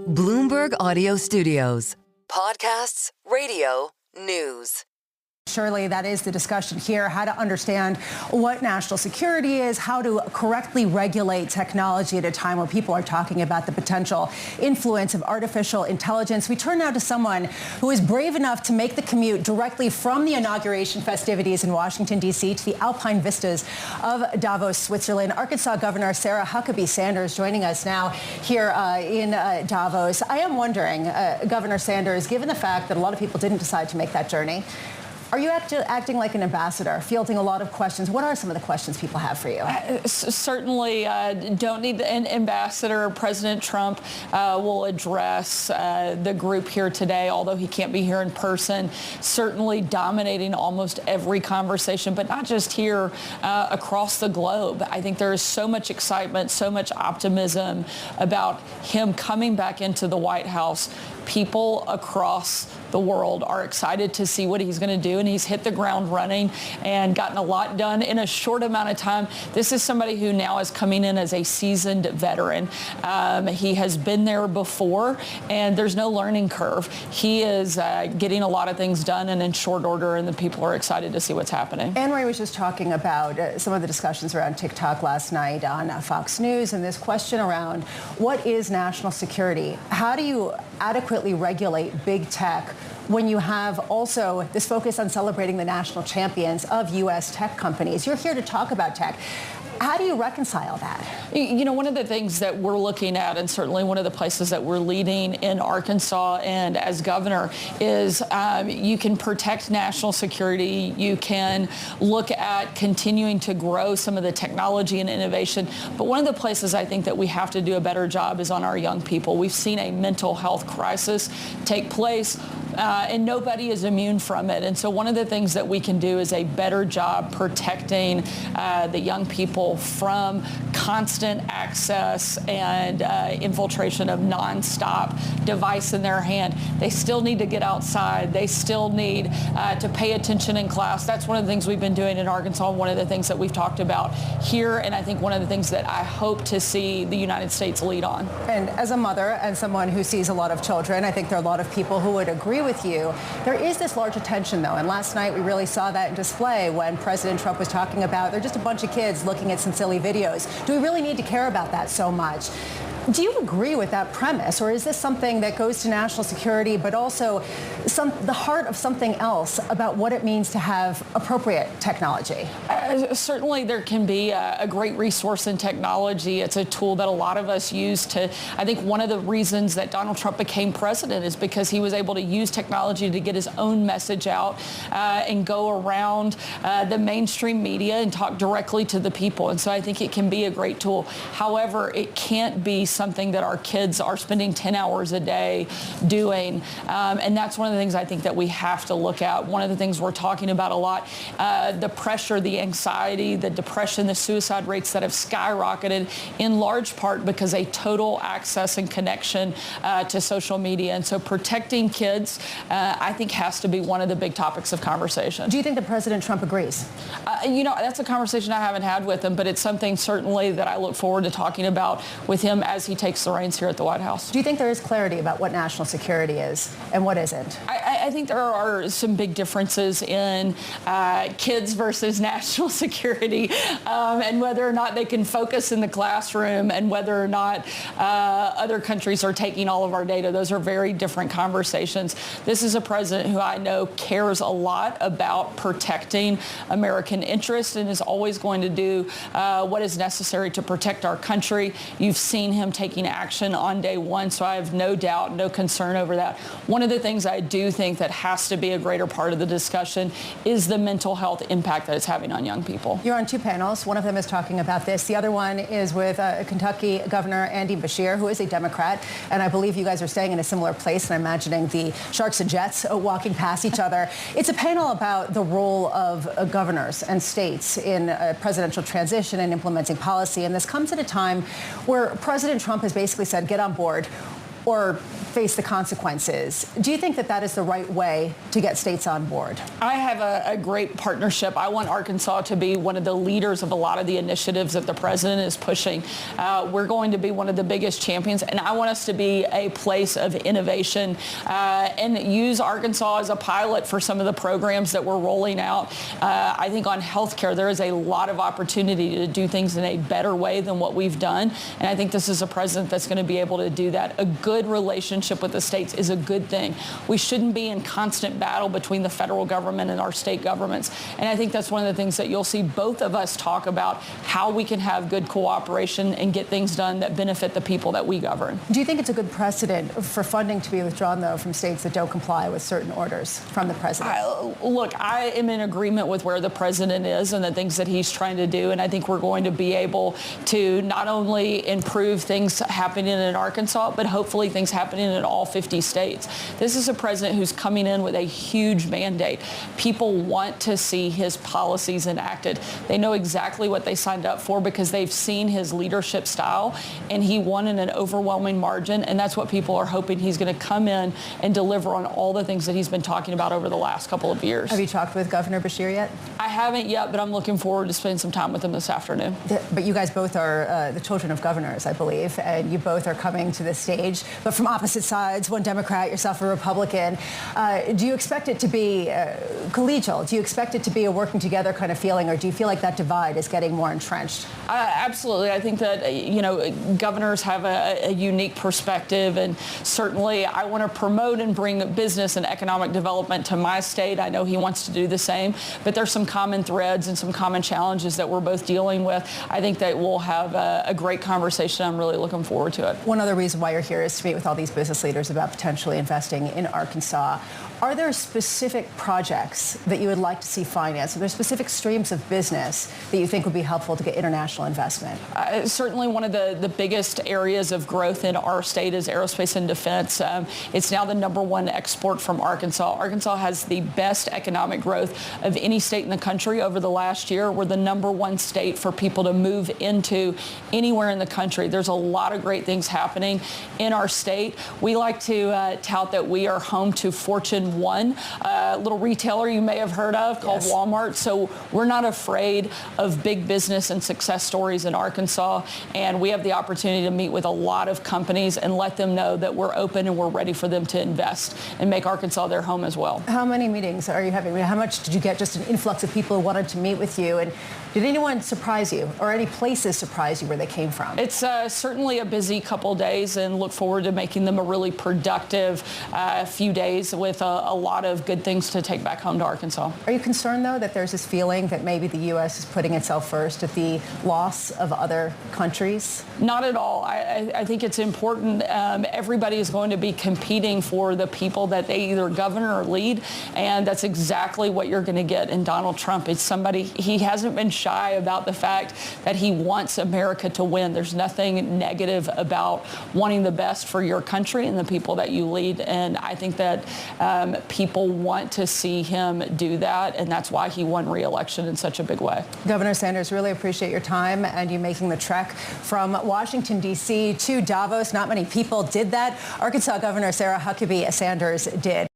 Bloomberg Audio Studios. Podcasts, radio, news. Surely that is the discussion here, how to understand what national security is, how to correctly regulate technology at a time where people are talking about the potential influence of artificial intelligence. We turn now to someone who is brave enough to make the commute directly from the inauguration festivities in Washington, D.C. to the alpine vistas of Davos, Switzerland. Arkansas Governor Sarah Huckabee Sanders joining us now here in Davos. I am wondering, Governor Sanders, given the fact that a lot of people didn't decide to make that journey, are you acting like an ambassador, fielding a lot of questions? What are some of the questions people have for you? Certainly don't need an ambassador. President Trump will address the group here today, although he can't be here in person, certainly dominating almost every conversation, but not just here, across the globe. I think there is so much excitement, so much optimism about him coming back into the White House. People across the world are excited to see what he's going to do, and he's hit the ground running and gotten a lot done in a short amount of time. This is somebody who now is coming in as a seasoned veteran. He has been there before, and there's no learning curve. He is getting a lot of things done and in short order, and the people are excited to see what's happening. Anne-Marie was just talking about some of the discussions around TikTok last night on Fox News, and this question around what is national security? How do you adequately regulate big tech when you have also this focus on celebrating the national champions of U.S. tech companies? You're here to talk about tech. How do you reconcile that? You know, one of the things that we're looking at, and certainly one of the places that we're leading in Arkansas and as governor, is you can protect national security. You can look at continuing to grow some of the technology and innovation. But one of the places I think that we have to do a better job is on our young people. We've seen a mental health crisis take place, and nobody is immune from it. And so one of the things that we can do is a better job protecting the young people from constant access and infiltration of nonstop device in their hand. They still need to get outside. They still need to pay attention in class. That's one of the things we've been doing in Arkansas, one of the things that we've talked about here, and I think one of the things that I hope to see the United States lead on. And as a mother and someone who sees a lot of children, I think there are a lot of people who would agree with you. There is this large attention, though, and last night we really saw that in display when President Trump was talking about they're just a bunch of kids looking at some silly videos. Do we really need to care about that so much? Do you agree with that premise, or is this something that goes to national security, but also the heart of something else about what it means to have appropriate technology? Certainly there can be a great resource in technology. It's a tool that a lot of us use to, I think one of the reasons that Donald Trump became president is because he was able to use technology to get his own message out and go around the mainstream media and talk directly to the people. And so I think it can be a great tool. However, it can't be something that our kids are spending 10 hours a day doing. And that's one of the things I think that we have to look at. One of the things we're talking about a lot, the pressure, the anxiety, the depression, the suicide rates that have skyrocketed in large part because a total access and connection to social media. And so protecting kids, I think, has to be one of the big topics of conversation. Do you think that President Trump agrees? You know, that's a conversation I haven't had with him, but it's something certainly that I look forward to talking about with him as he takes the reins here at the White House. Do you think there is clarity about what national security is and what isn't? I think there are some big differences in kids versus national security and whether or not they can focus in the classroom and whether or not other countries are taking all of our data. Those are very different conversations. This is a president who I know cares a lot about protecting American interests and is always going to do what is necessary to protect our country. You've seen him taking action on day one, so I have no doubt, no concern over that. One of the things I do think that has to be a greater part of the discussion is the mental health impact that it's having on young people. You're on two panels. One of them is talking about this. The other one is with Kentucky Governor Andy Beshear, who is a Democrat, and I believe you guys are staying in a similar place, and I'm imagining the Sharks and Jets walking past each other. It's a panel about the role of governors and states in presidential transition and implementing policy, and this comes at a time where President Trump has basically said, get on board or face the consequences. Do you think that that is the right way to get states on board? I have a great partnership. I want Arkansas to be one of the leaders of a lot of the initiatives that the president is pushing. We're going to be one of the biggest champions, and I want us to be a place of innovation and use Arkansas as a pilot for some of the programs that we're rolling out. I think on healthcare, there is a lot of opportunity to do things in a better way than what we've done, and I think this is a president that's going to be able to do that. A good relationship with the states is a good thing. We shouldn't be in constant battle between the federal government and our state governments, and I think that's one of the things that you'll see both of us talk about, how we can have good cooperation and get things done that benefit the people that we govern. Do you think it's a good precedent for funding to be withdrawn, though, from states that don't comply with certain orders from the president? Look, I am in agreement with where the president is and the things that he's trying to do, and I think we're going to be able to not only improve things happening in Arkansas, but hopefully things happening in all 50 states. This is a president who's coming in with a huge mandate. People want to see his policies enacted. They know exactly what they signed up for because they've seen his leadership style, and he won in an overwhelming margin, and that's what people are hoping. He's going to come in and deliver on all the things that he's been talking about over the last couple of years. Have you talked with Governor Beshear yet? I haven't yet, but I'm looking forward to spending some time with him this afternoon. But you guys both are the children of governors, I believe, and you both are coming to the stage, but from opposite sides, one Democrat, yourself a Republican. Do you expect it to be collegial? Do you expect it to be a working together kind of feeling, or do you feel like that divide is getting more entrenched? Absolutely. I think that, governors have a unique perspective, and certainly I want to promote and bring business and economic development to my state. I know he wants to do the same, but there's some common threads and some common challenges that we're both dealing with. I think that we'll have a great conversation. I'm really looking forward to it. One other reason why you're here is to meet with all these business leaders about potentially investing in Arkansas. Are there specific projects that you would like to see financed? Are there specific streams of business that you think would be helpful to get international investment? Certainly one of the biggest areas of growth in our state is aerospace and defense. It's now the #1 export from Arkansas. Arkansas has the best economic growth of any state in the country over the last year. We're the #1 state for people to move into anywhere in the country. There's a lot of great things happening in our state. We like to tout that we are home to Fortune 1, a little retailer you may have heard of called Yes. Walmart. So we're not afraid of big business and success stories in Arkansas, and we have the opportunity to meet with a lot of companies and let them know that we're open and we're ready for them to invest and make Arkansas their home as well. How many meetings are you having? How much did you get, just an influx of people who wanted to meet with you? And did anyone surprise you, or any places surprise you where they came from? It's certainly a busy couple days, and look forward to making them a really productive few days with a lot of good things to take back home to Arkansas. Are you concerned, though, that there's this feeling that maybe the U.S. is putting itself first at the loss of other countries? Not at all. I think it's important. Everybody is going to be competing for the people that they either govern or lead, and that's exactly what you're going to get in Donald Trump. It's somebody, he hasn't been shy about the fact that he wants America to win. There's nothing negative about wanting the best for your country and the people that you lead, and I think that people want to see him do that, and that's why he won re-election in such a big way. Governor Sanders, really appreciate your time and you making the trek from Washington, D.C. to Davos. Not many people did that. Arkansas Governor Sarah Huckabee Sanders did.